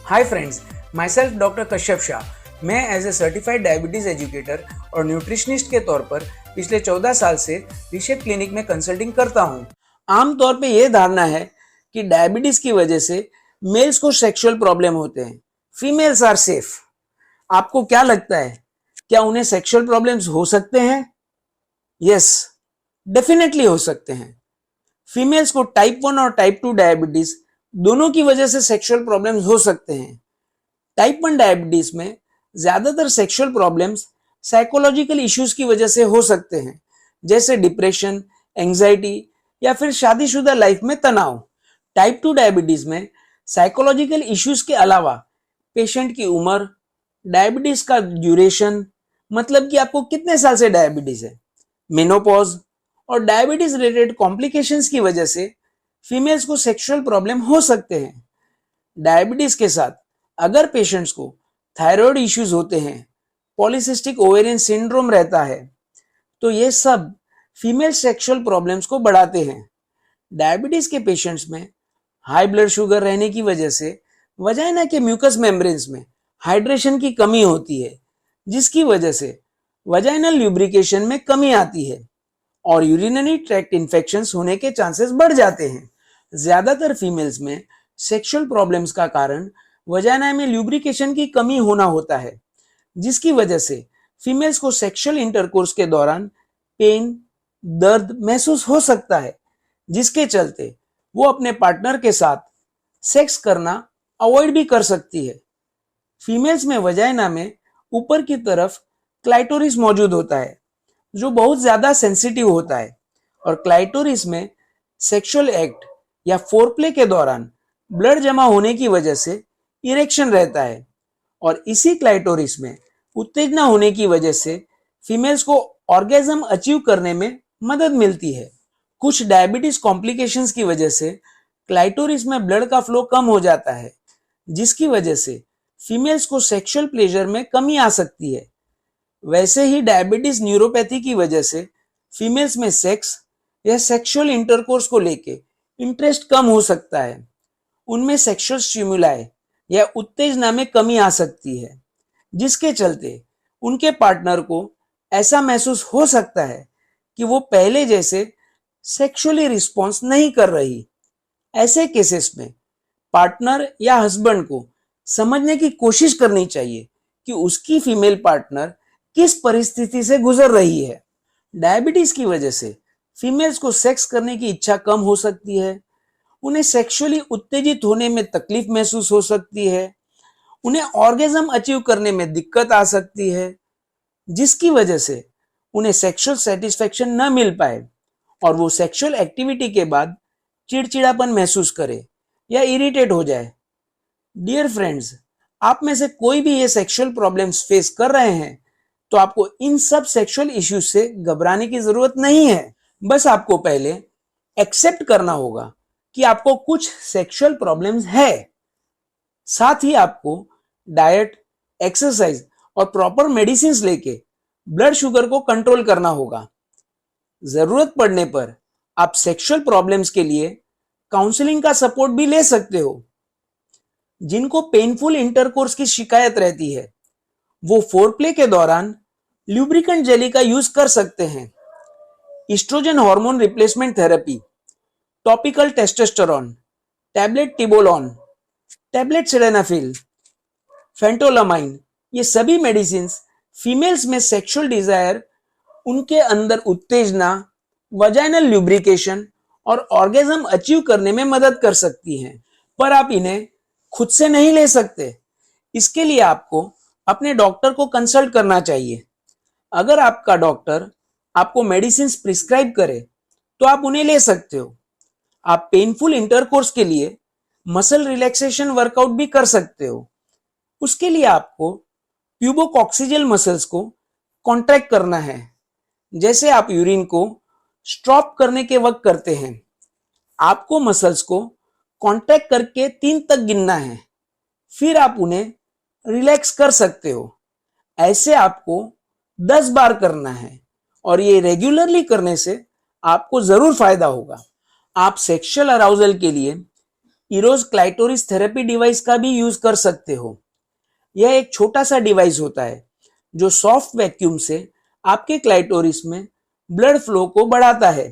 हाय friends, myself doctor Kashyap Shah. मैं as a certified diabetes educator और nutritionist के तौर पर पिछले 14 साल से रिशेप क्लिनिक में कंसल्टिंग करता हूँ। आमतौर पे ये धारणा है कि डायबिटीज़ की वजह से मेल्स को सेक्सुअल प्रॉब्लम होते हैं, फीमेल्स आर सेफ। आपको क्या लगता है, क्या उन्हें सेक्सुअल प्रॉब्लम्स हो सकते हैं? यस, डेफिनेटली हो सकते हैं। फीमेल्स को टाइप 1 और टाइप 2 डायबिटीज दोनों की वजह से सेक्सुअल प्रॉब्लम्स हो सकते हैं। टाइप 1 डायबिटीज में ज्यादातर सेक्सुअल प्रॉब्लम्स साइकोलॉजिकल इश्यूज की वजह से हो सकते हैं, जैसे डिप्रेशन, एंजाइटी या फिर शादीशुदा लाइफ में तनाव। टाइप 2 डायबिटीज में साइकोलॉजिकल इश्यूज के अलावा पेशेंट की उम्र, डायबिटीज का ड्यूरेशन, मतलब कि आपको कितने साल से डायबिटीज है, मेनोपॉज और डायबिटीज रिलेटेड कॉम्प्लिकेशंस की वजह से फीमेल्स को सेक्सुअल प्रॉब्लम हो सकते हैं। डायबिटीज के साथ अगर पेशेंट्स को थायराइड इश्यूज होते हैं, पॉलीसिस्टिक ओवेरियन सिंड्रोम रहता है, तो ये सब फीमेल सेक्सुअल प्रॉब्लम्स को बढ़ाते हैं। डायबिटीज के पेशेंट्स में हाई ब्लड शुगर रहने की वजह से वजाइना के म्यूकस मेम्ब्रेन्स में हाइड्रेशन की कमी होती है, जिसकी वजह से वजाइनल ल्यूब्रिकेशन में कमी आती है और यूरिनरी ट्रैक्ट इन्फेक्शंस होने के चांसेस बढ़ जाते हैं। ज्यादातर फीमेल्स में सेक्सुअल प्रॉब्लम्स का कारण वजाइना में ल्यूब्रिकेशन की कमी होना होता है, जिसकी वजह से फीमेल्स को सेक्सुअल इंटरकोर्स के दौरान पेन, दर्द महसूस हो सकता है, जिसके चलते वो अपने पार्टनर के साथ सेक्स करना अवॉइड भी कर सकती है। फीमेल्स में वजाइना में ऊपर की तरफ क्लाइटोरिस मौजूद होता है, जो बहुत ज्यादा सेंसिटिव होता है, और क्लाइटोरिस में सेक्सुअल एक्ट या फोरप्ले के दौरान ब्लड जमा होने की वजह से इरेक्शन रहता है, और इसी क्लाइटोरिस में उत्तेजना होने की वजह से फीमेल्स को ऑर्गेज्म अचीव करने में मदद मिलती है। कुछ डायबिटीज कॉम्प्लिकेशंस की वजह से क्लाइटोरिस में ब्लड का फ्लो कम हो जाता है, जिसकी वजह से फीमेल्स को सेक्सुअल प्लेजर में कमी आ सकती है। वैसे ही डायबिटीज न्यूरोपैथी की वजह से फीमेल्स में सेक्स या सेक्सुअल इंटरकोर्स को लेके इंटरेस्ट कम हो सकता है। उनमें सेक्सुअल स्टिमुलाई या उत्तेजना में कमी आ सकती है, जिसके चलते उनके पार्टनर को ऐसा महसूस हो सकता है कि वो पहले जैसे सेक्सुअली रिस्पॉन्स नहीं कर रही। ऐसे केसेस में पार्टनर या हस्बैंड को समझने की कोशिश करनी चाहिए कि उसकी फीमेल पार्टनर किस परिस्थिति से गुजर रही है। डायबिटीज की वजह से फीमेल्स को सेक्स करने की इच्छा कम हो सकती है, उन्हें सेक्सुअली उत्तेजित होने में तकलीफ महसूस हो सकती है, उन्हें ऑर्गेज्म अचीव करने में दिक्कत आ सकती है, जिसकी वजह से उन्हें सेक्सुअल सेटिस्फेक्शन न मिल पाए और वो सेक्सुअल एक्टिविटी के बाद चिड़चिड़ापन महसूस करे या इरिटेट हो जाए। डियर फ्रेंड्स, आप में से कोई भी ये सेक्सुअल प्रॉब्लम्स फेस कर रहे हैं तो आपको इन सब सेक्सुअल इश्यूज से घबराने की जरूरत नहीं है। बस आपको पहले एक्सेप्ट करना होगा कि आपको कुछ सेक्सुअल प्रॉब्लम्स है। साथ ही आपको डाइट, एक्सरसाइज और प्रॉपर मेडिसिन लेके ब्लड शुगर को कंट्रोल करना होगा। जरूरत पड़ने पर आप सेक्सुअल प्रॉब्लम्स के लिए काउंसलिंग का सपोर्ट भी ले सकते हो। जिनको पेनफुल इंटरकोर्स की शिकायत रहती है, वो फोरप्ले के दौरान ल्यूब्रिकेंट जेली का यूज कर सकते हैं। Oestrogen hormone replacement therapy, topical testosterone, tablet tibolone, tablet sildenafil, phentolamine, ये सभी मेडिसिन फीमेल्स में सेक्सुअल डिजायर, उनके अंदर उत्तेजना, वजाइनल ल्यूब्रिकेशन और ऑर्गेज्म अचीव करने में मदद कर सकती हैं। पर आप इन्हें खुद से नहीं ले सकते। इसके लिए आपको अपने डॉक्टर को कंसल्ट करना चाहिए। अगर आपका डॉक्टर आपको मेडिसिन प्रिस्क्राइब करे तो आप उन्हें ले सकते हो। आप पेनफुल इंटरकोर्स के लिए मसल रिलैक्सेशन वर्कआउट भी कर सकते हो। उसके लिए आपको प्यूबोकॉक्सियल मसल्स को कॉन्ट्रैक्ट करना है, जैसे आप यूरिन को स्टॉप करने के वक्त करते हैं। आपको मसल्स को कॉन्ट्रैक्ट करके 3 तक गिनना है, फिर आप उन्हें रिलैक्स कर सकते हो। ऐसे आपको 10 बार करना है और ये रेगुलरली करने से आपको जरूर फायदा होगा। आप सेक्सुअल अराउजल के लिए इरोज क्लाइटोरिस थेरेपी डिवाइस का भी यूज कर सकते हो। यह एक छोटा सा डिवाइस होता है जो सॉफ्ट वैक्यूम से आपके क्लाइटोरिस में ब्लड फ्लो को बढ़ाता है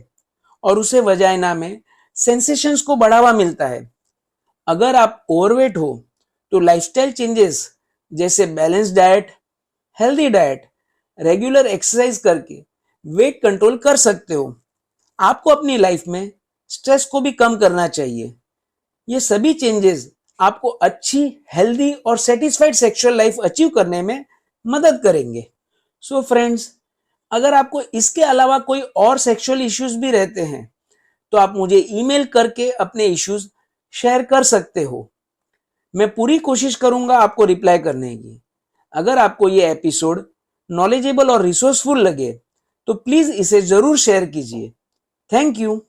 और उसे वजाइना में सेंसेशंस को बढ़ावा मिलता है। अगर आप ओवरवेट हो तो लाइफस्टाइल चेंजेस जैसे balance diet, healthy diet, regular exercise करके वेट कंट्रोल कर सकते हो। आपको अपनी लाइफ में स्ट्रेस को भी कम करना चाहिए। ये सभी चेंजेस आपको अच्छी, हेल्दी और सेटिस्फाइड सेक्सुअल लाइफ अचीव करने में मदद करेंगे। सो फ्रेंड्स, अगर आपको इसके अलावा कोई और सेक्सुअल इश्यूज भी रहते हैं तो आप मुझे ईमेल करके अपने इश्यूज शेयर कर सकते हो। मैं पूरी कोशिश करूंगा आपको रिप्लाई करने की। अगर आपको ये एपिसोड नॉलेजेबल और रिसोर्सफुल लगे तो प्लीज इसे जरूर शेयर कीजिए। Thank you.